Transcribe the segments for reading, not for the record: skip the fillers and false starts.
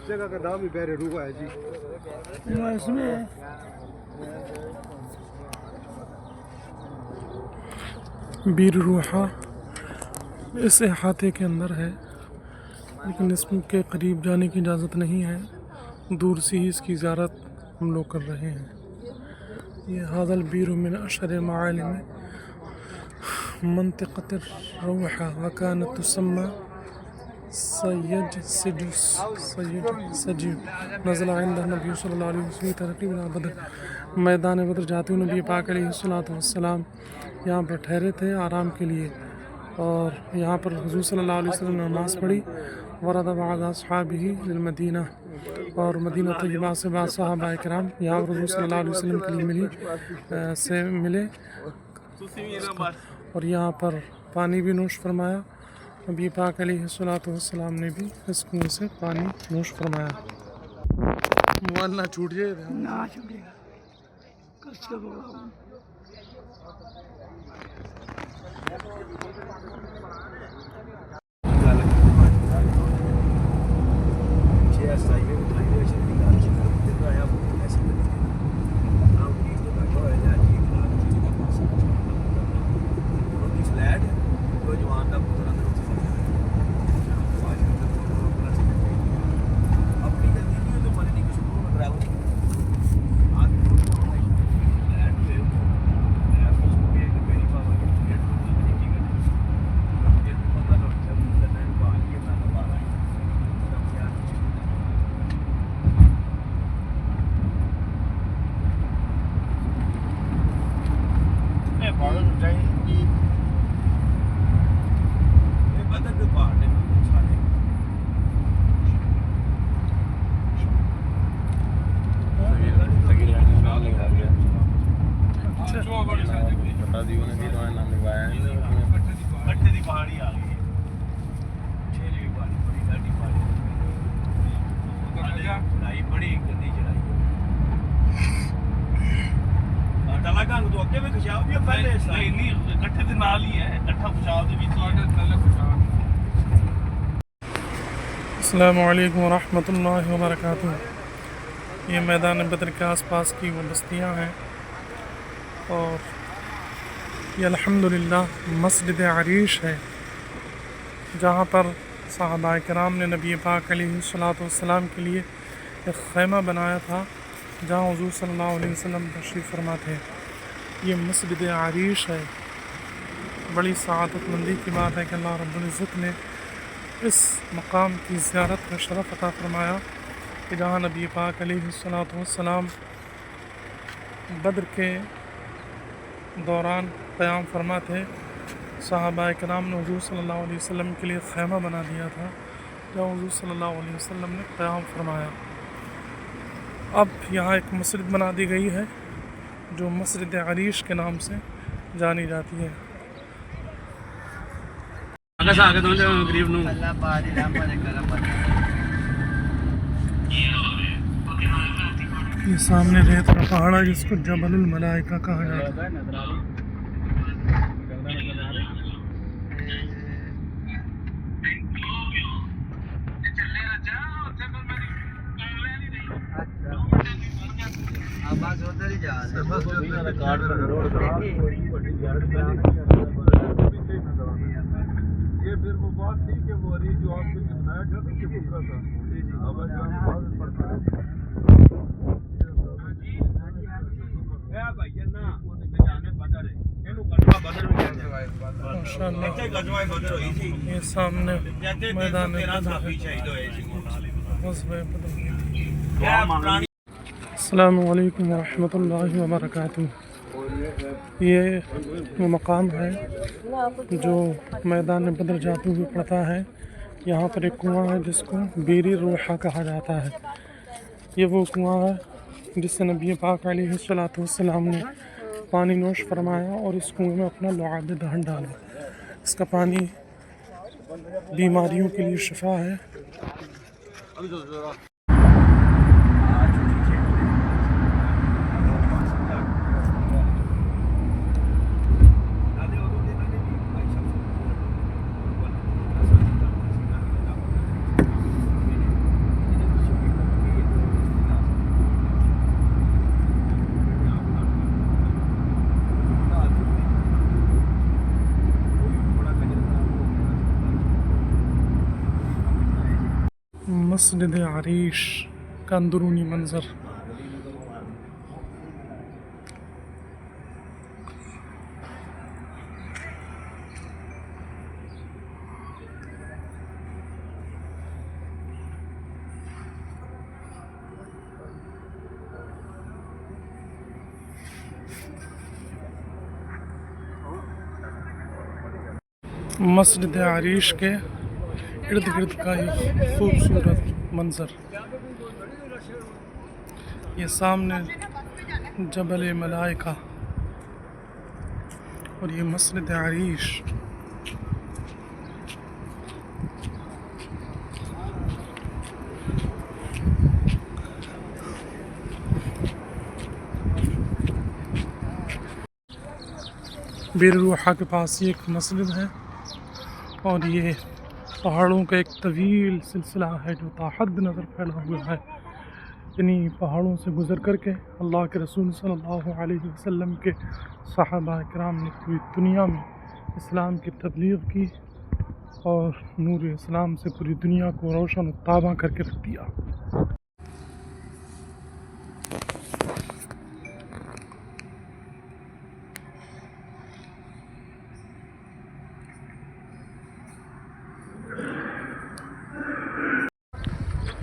जगह का नाम ही बहरे रूहा है जी। इसमें बीर रूहा इस अहाते के अंदर है, लेकिन इसके करीब जाने की इजाज़त नहीं है। दूर से ही इसकी ज़ियारत हम लोग कर रहे हैं। ये हादल बीर मिन अशर मालिम मंतिक़त रूहा वकानत तुसम्मा सैयद सजीब नज़ला इंदा नबी सल्लल्लाहु अलैहि वसल्लम तरक़ीब बदर। मैदान बदर जाते हुए नबी पाक अलैहिस्सलातु वस्सलाम यहाँ पर ठहरे थे आराम के लिए, और यहाँ पर हुज़ूर सल्लल्लाहु अलैहि वसल्लम ने नमाज़ पढ़ी। वरद बाद अस्हाबिही लिल मदीना, और मदीना तय्यबा से बाद सहाबा इकराम यहाँ पर हुज़ूर सल्लल्लाहु अलैहि वसल्लम के लिए मिले, और यहाँ पर पानी भी नोश फरमाया। नबी पाक अलैहिस्सलातु वस्सलाम ने भी इस कुएं से पानी नोश फरमाया। मोबाइल ना छूट जाए ना छूटेगा। अस्सलामु अलैकुम वरहमतुल्लाहि वबरकातुहू। ये मैदान बदर के आसपास की वो बस्तियाँ हैं, और ये अल्हम्दुलिल्लाह मस्जिद अरीश है, जहाँ पर सहाबा किराम ने नबी पाक अलैहिस्सलातु वस्सलाम के लिए एक खैमा बनाया था, जहाँ हुज़ूर सल्लल्लाहु अलैहि वसल्लम तशरीफ़ फरमा थे। ये मस्जिद अरीश है। बड़ी सआदतमंदी की बात है कि अल्लाह रब्बुल इज़्ज़त ने इस मकाम की ज़ियारत का शरफ़ अता फ़रमाया कि जहाँ नबी पाक अलैहिस्सलातु वस्सलाम बद्र के दौरान क़याम फरमा थे। सहाबा किराम ने हुज़ूर सल्लल्लाहु अलैहि वसल्लम के लिए खैमा बना दिया था, जहाँ हुज़ूर सल्लल्लाहु अलैहि वसल्लम ने क़याम फरमाया। अब यहाँ एक मस्जिद बना दी गई है, जो मस्जिद अरीश के नाम से जानी जाती है। ये सामने रेत का पहाड़ है, जिसको जबलुल मलाइका कहा जाता है। ये फिर वो बात थी कि वो अरी जो आपने सुनाया था कि बुकरा था ये सामने मैदान अस्सलामु अलैकुम वरहमतुल्लाहि वबरकातुहू। ये वो मकाम है जो मैदान बदर जाते हुए पड़ता है। यहाँ पर एक कुआं है जिसको बीर रूहा कहा जाता है। ये वो कुआं है जिससे नबी पाक अलैहिस्सलातु वस्सलाम ने पानी नोश फरमाया, और इस कुएं में अपना लुआब दहन डाला। इसका पानी बीमारियों के लिए शिफा है। मस्जिद अरीश का अंदरूनी मंज़र। मस्जिद अरीश के इर्द गिर्द का ये खूबसूरत मंज़र। ये सामने जबल मलाइका और ये मस्जिद अरीश। बीर रूहा के पास ये एक मस्जिद है और ये पहाड़ों का एक तवील सिलसिला है जो ताहद नज़र फैला हुआ है। इन्हीं पहाड़ों से गुज़र करके अल्लाह के रसूल सल्लल्लाहु अलैहि वसल्लम के सहाबा किराम ने पूरी दुनिया में इस्लाम की तबलीग की और नूर इस्लाम से पूरी दुनिया को रोशन ताबा करके रख दिया।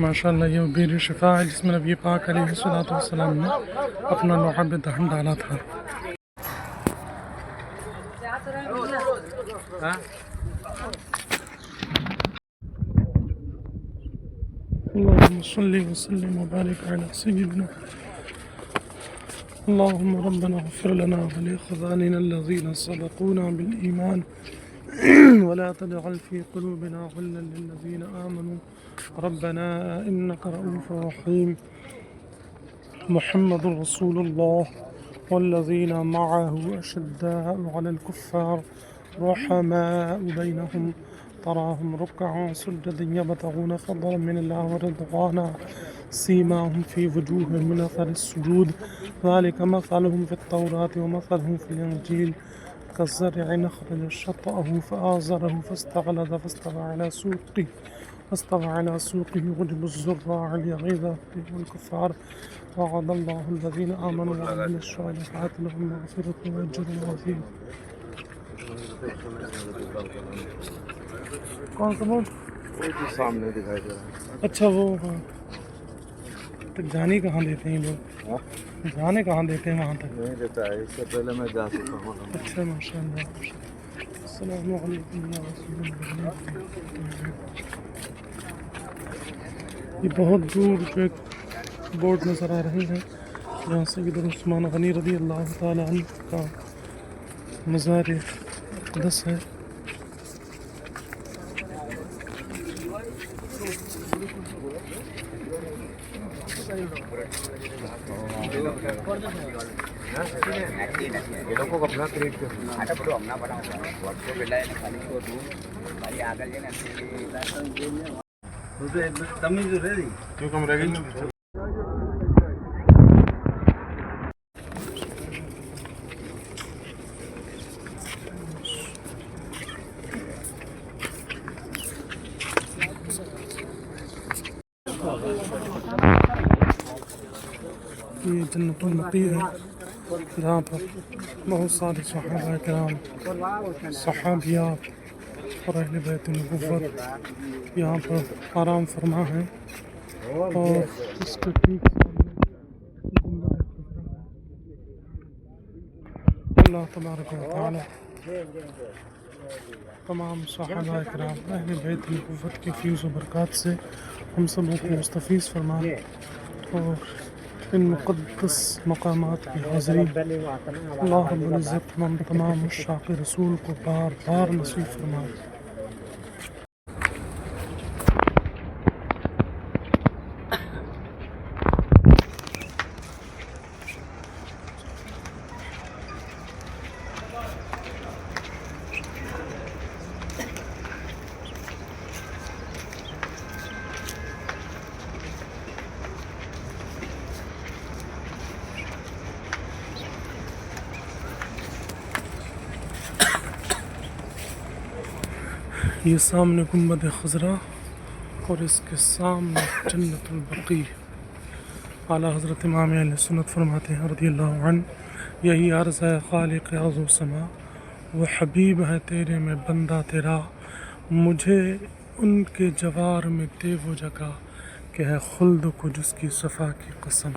माशाअल्लाह ये बीर शिफा है जिसमें नबी पाक अलैहिस्सलातु वस्सलाम ने अपना लुअब दहन डाला था। अल्लाहुम्मा सल्लि व सल्लिम व बारिक अला सय्यिदिना अल्लाहुम्मा रब्बना इग़फिर लना व लिइख़वानिना allज़ीना सबक़ूना बिल ईमान वला तजअल फ़ी क़ुलूबिना ग़िल्लन लिल्लज़ीना आमनू रब्बना इन्नका रऊफ़ुर रहीम। मुहम्मदुर रसूलुल्लाह वल्लज़ीना मअहु अशद्दाउ अलल कुफ़्फ़ार रुहमाउ बैनहुम तराहुम रुक्अन सुज्जदन यब्तगून फ़ज़लन मिनल्लाहि व रिज़वाना सीमाहुम फ़ी वजूहिहिम मिन अथरिस सुजूद ज़ालिका मसलुहुम फ़ित-तौराति व मसलुहुम फ़िल इंजील कज़्ज़र'इन अख़रज शतअहु फ़आज़रहु फ़ास्तग़लज़ فاستوى على سوقه يعجب الزراع ليغيظ بهم الكفار وعد الله الذين آمنوا وعملوا الصالحات لهم مغفرة وأجر عظيم। कौन सा बोर्ड? वो सामने दिखाई दे रहा है। अच्छा वो हाँ। तो जाने कहाँ देते हैं लोग? जाने कहाँ देते हैं वहाँ तक? नहीं देता है, इससे पहले मैं जा चुका हूँ। अच्छा माशाअल्लाह। अस्सलामु अलैकुम या रसूलल्लाह। ये बहुत दूर जो एक बोर्ड नज़र आ रहे हैं जहाँ सैयदना उस्मान गनी रज़ी अल्लाह ताला अन्हु का मज़ार अक़दस है। क्यों कम रह गई? ये जन्नतुल नक़ी है जहाँ पर बहुत सारे सहाबा किराम सहाबियात और अहले बैत नबुव्वत यहाँ पर आराम फरमा है और इसके ठीक सामने अल्लाह तबारक व तआला तमाम सहाबा किराम अहले बैत नबुव्वत के फ़ैज़ व बरक़ात से हम सबों को मुस्तफ़ीज़ फरमाए और इन मुक़द्दस मक़ामात की हाज़िरी अल्लाह रब्बुल इज़्ज़त हम तमाम मुशाक़ रसूल को बार बार नसीब फरमाए। ये सामने गुंबद खज़रा और इसके सामने जन्नतुल बकी। आला हज़रत इमाम अहले सुन्नत फरमाते हैं रज़ियल्लाहु अन्हु, यही अर्ज़ है खालिक़ अर्ज़ व समा, वो हबीब है तेरे में बंदा तेरा, मुझे उनके जवार में दे वो जगह कि है खुल्द को जिसकी सफ़ा की कसम।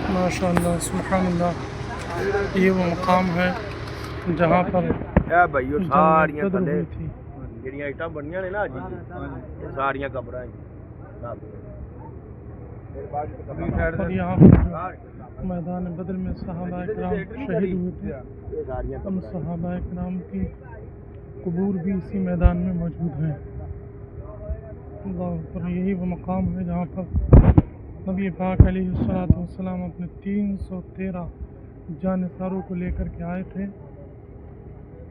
माशाअल्लाह सुब्हानअल्लाह, ये वो मकाम है जहाँ पर भाईओ सारियां कद्र थले हुई थी। ਜਿਹੜੀਆਂ ਇਟਾਂ ਬਣੀਆਂ ਨੇ ਨਾ ਅੱਜ ਇਹ ਸਾਰੀਆਂ ਕਬਰਾਂ ਹੀ और यहाँ पर जो मैदान बदर में सहाबा इकराम शहीद हुए थे, ਇਹ ਸਾਰੀਆਂ उन सहाबा इकराम की कबूर भी इसी मैदान में मौजूद हैं। अल्लाह पर यही वो मकाम है जहाँ पर नबी पाक अलैहिस्सलाम अपने 313 जानिसारों को लेकर के आए थे।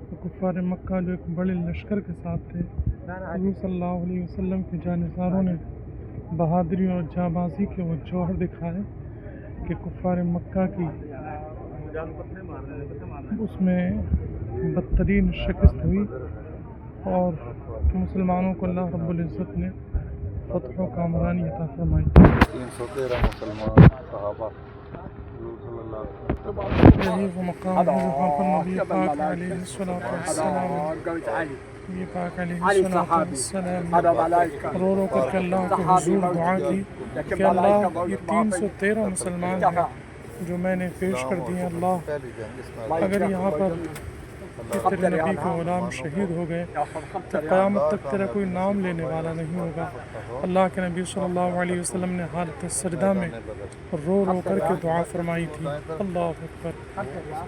तो कुफ़ार मक्का जो एक बड़े लश्कर के साथ थे, हुज़ूर सल्लल्लाहु अलैहि वसल्लम के जानिसारों ने बहादुरी और जाबाजी के वो जौहर दिखाए कि कुफ़ार मक्का की उसमें बदतरीन शिकस्त हुई और मुसलमानों को अल्लाह रब्बुल इज़्ज़त ने फ़तह व कामरानी अता फरमाई। 313 मुसलमान सहाबा यही वो मकाम है जहाँ पर नबी पाक अलैहिस्सलाम नबी पाक अलैहिस्सलाम रो रो करके अल्लाह के हुजूर दुआ की कि अल्लाह ये 313 मुसलमान हैं जो मैंने पेश कर दिए, अल्लाह अगर यहाँ पर तेरे नबी के ग़ुलाम शहीद हो गए तो क़यामत तक तेरा कोई नाम लेने वाला नहीं होगा। अल्लाह के नबी सल्लल्लाहु अलैहि वसल्लम ने हालत सजदा में रो रो करके दुआ फरमाई थी। अल्लाह अकबर।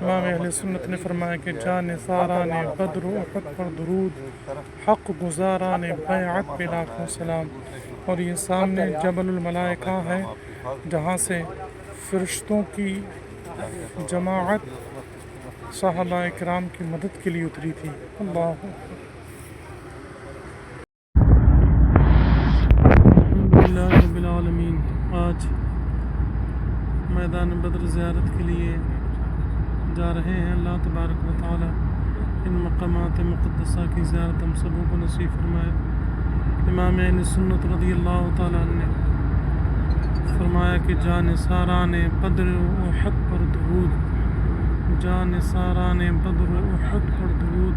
इमाम अहले सुन्नत ने फरमाया कि जान सारा ने बद्र उहद पर दुरूद, हक़ गुज़ारा ने बैअत पे लाखों सलाम। और ये सामने जबलुल मलाइका है जहाँ से फ़रिश्तों की जमाअत सहाबा इकराम की मदद के लिए उतरी थी। अल्लाह अल्हम्दुलिल्लाह रब्बिल आलमीन। आज मैदान बद्र ज़ियारत के लिए जा रहे हैं। अल्लाह तबारक व तआला इन मकामात मुक़द्दसा की ज़ियारत हम सबों को नसीब फरमाए। इमाम अहले सुन्नत रज़ियल्लाहु तआला ने फरमाया कि जान सारा ने बद्र उहद पर दुरूद, जान सारा ने बद्र उहद पर दुरूद,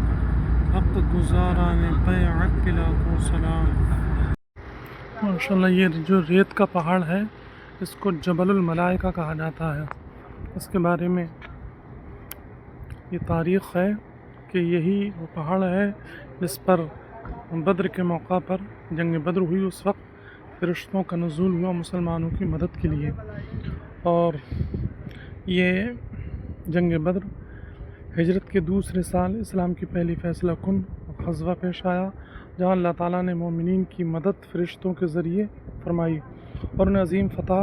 हक़ गुज़ारा ने बैअत पे लाखों सलाम। माशाअल्लाह, ये जो रेत का पहाड़ है इसको जबलुल मलाइका कहा जाता है। इसके बारे में ये तारीख़ है कि यही वो पहाड़ है जिस पर बद्र के मौका पर जंग बद्र हुई। उस वक्त फ़रिश्तों का नुज़ूल हुआ मुसलमानों की मदद के लिए। और ये जंग बद्र हिजरत के दूसरे साल इस्लाम की पहली फ़ैसला कुन ग़ज़वा पेश आया, जहाँ अल्लाह ताला ने मोमिनीन की मदद फ़रिश्तों के ज़रिए फरमाई और उन्हें अजीम फ़तह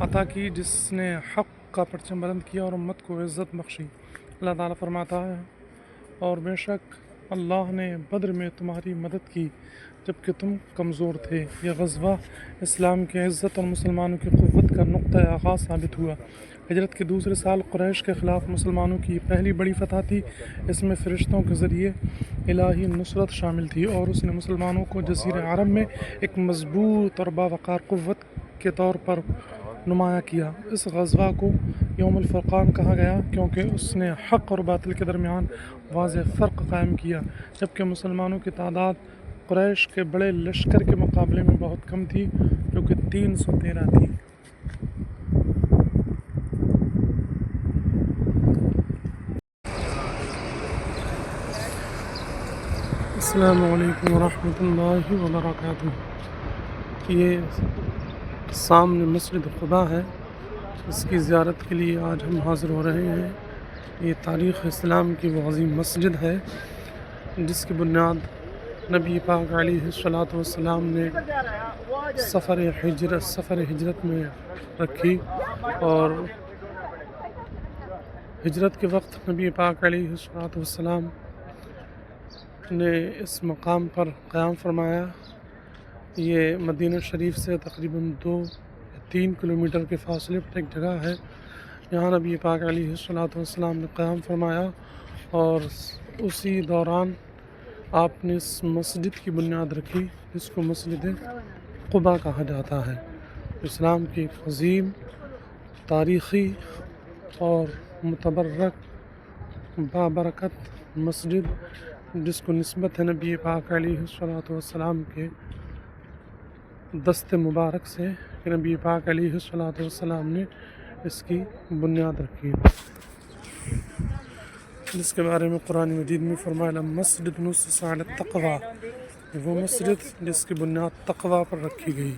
अता की, जिसने हक़ का परचम बुलंद किया और उम्मत को इज़्ज़त बख्शी। अल्लाह ताला फरमाता है, और बेशक अल्लाह ने बद्र में तुम्हारी मदद की जबकि तुम कमज़ोर थे। यह ग़ज़वा इस्लाम की इज़्ज़त और मुसलमानों की क़ुव्वत का नुक़्ता आगाज़ साबित हुआ। हिजरत के दूसरे साल कुरैश के ख़िलाफ़ मुसलमानों की पहली बड़ी फ़तह थी। इसमें फ़रिश्तों के ज़रिए इलाही नुसरत शामिल थी और उसने मुसलमानों को जज़ीरा अरब में एक मज़बूत और बावक़ार क़ुव्वत के तौर पर नुमाया किया। इस ग़ज़वा को यौमुल फ़ुरक़ान कहा गया क्योंकि उसने हक़ और बातिल के दरमियान वाज़ेह फ़र्क कायम किया। जबकि मुसलमानों की तादाद कुरैश के बड़े लश्कर के मुकाबले में बहुत कम थी, जो कि 313 थी। अस्सलामु अलैकुम वरहमतुल्लाहि वबरकातुहू। ये सामने मस्जिद क़ुबा है, इसकी ज़ियारत के लिए आज हम हाज़िर हो रहे हैं। ये तारीख़ इस्लाम की वो अज़ीम मस्जिद है जिसकी बुनियाद नबी पाक अलैहिस्सलातु वस्सलाम ने सफ़र हिजरत में रखी और हिजरत के वक्त नबी पाक अलैहिस्सलातु वस्सलाम ने इस मकाम पर क़याम फरमाया। ये मदीना शरीफ से तकरीबन 2-3 किलोमीटर के फासले पर एक जगह है। यहाँ नबी पाक अलैहिस्सलातु वस्सलाम ने क़याम फरमाया और उसी दौरान आपने इस मस्जिद की बुनियाद रखी जिसको मस्जिद क़ुबा कहा जाता है। इस्लाम की एक अज़ीम तारीख़ी और मुतबर्रक बाबरकत मस्जिद जिसको निस्बत है नबी पाक अलैहिस्सलातु वस्सलाम के दस्ते मुबारक से कि नबी पाक अलैहिस्सलातु वस्सलाम ने इसकी बुनियाद रखी, जिसके बारे में कुरान मजीद में फरमाया मस्जिद नुस्सिसा अला तक़वा, वो मस्जिद जिसकी बुनियाद तक़वा पर रखी गई।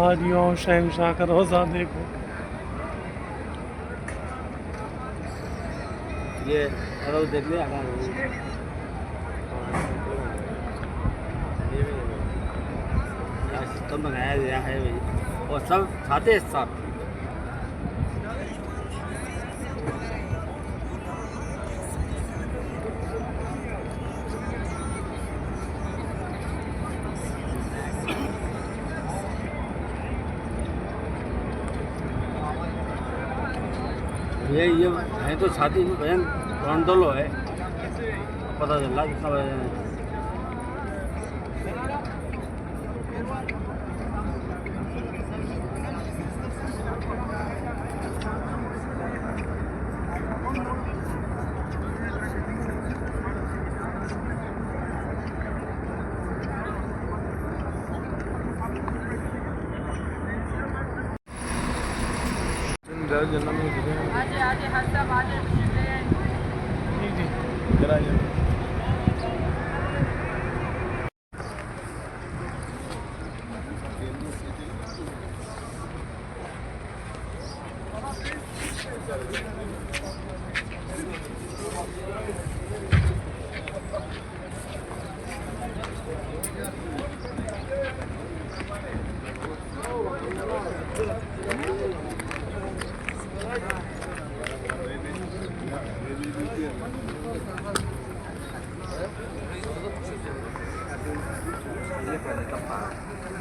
आज यूँ शहंशाह का रोज़ा देखो। ये रोज़ देख लिया सिस्टम बनाया गया है भाई, और सब खाते हैं साथ। ये है तो छाती में भजन रंडोलो है, पता चला कितना भजन है।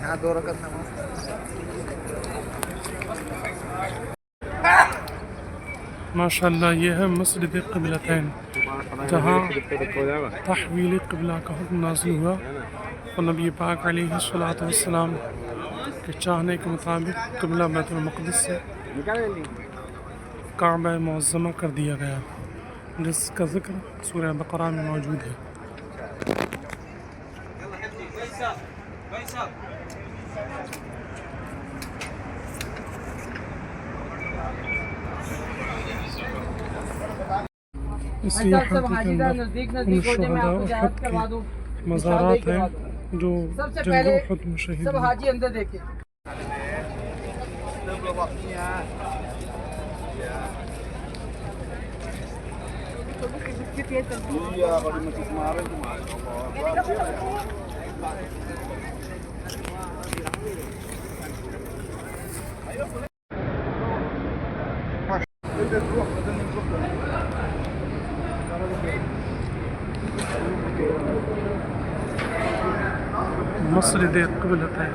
यहाँ 2 रकत नमाज माशाअल्लाह ये है मस्जिद क़िबलतैन, जहाँ तहवील क़िबला का हुक्म नाज़िल हुआ और नबी पाक अलैहिस्सलातु वस्सलाम के चाहने के मुताबिक क़िबला बैतुल मक़दिस से काबा मुअज़्ज़मा कर दिया गया, जिसका ज़िक्र सूरह बक़रा में मौजूद है। इसी यहाँ के अंदर उन शुहदा उहद के मज़ारात हैं जो जंग उहद में शहीद हुए। हाजी अंदर देखे मस्जिद क़िबलतैन।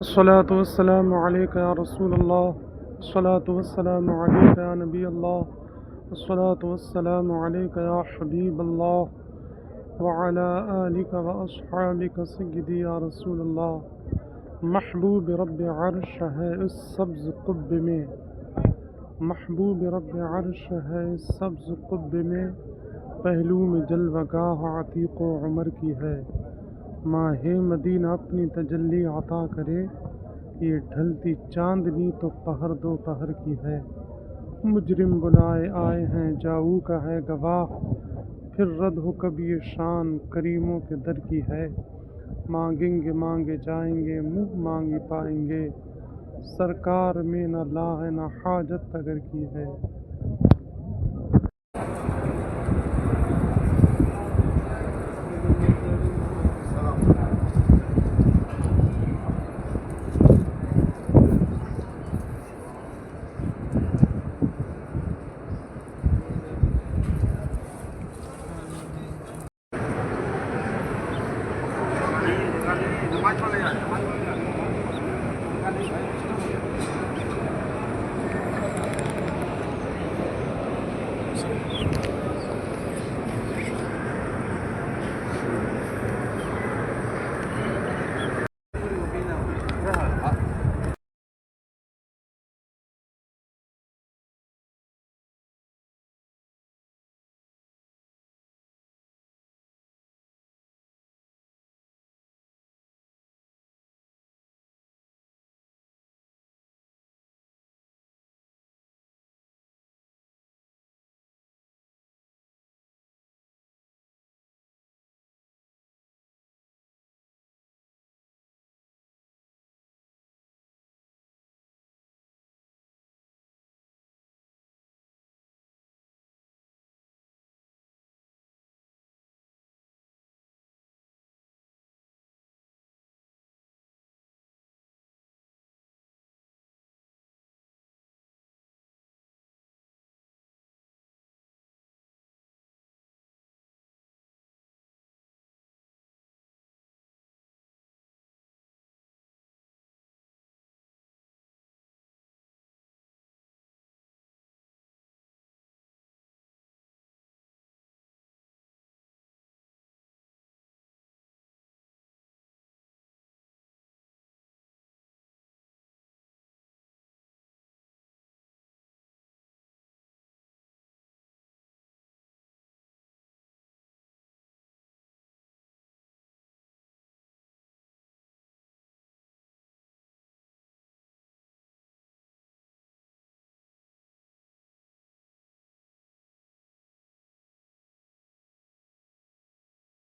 अस्सलातु वस्सलामु अलैका या रसूलल्लाह, अस्सलातु वस्सलामु अलैका या नबी अल्लाह, अस्सलातु वस्सलामु अलैका या हबीब अल्लाह व अला आलिका व अस्हाबिका सय्यदी या रसूलल्लाह। महबूब रब्ब अर्श है इस सब्ज़ क़ुब्ब में, महबूब रब्ब अर्श है इस सब्ज़ क़ुब्ब में, पहलू में जलवागाह अतीक़ व उमर की है। माहे मदीना अपनी तजल्ली अता करे, ये ढलती चांदनी तो पहर दो पहर की है। मुजरिम बुलाए आए हैं जाऊ का है गवाह, फिर रद्द हो कब ये शान करीमों के दर की है। मांगेंगे मांगे जाएंगे मुँह मांगी पाएंगे, सरकार में न ला है न हाजत अगर की है।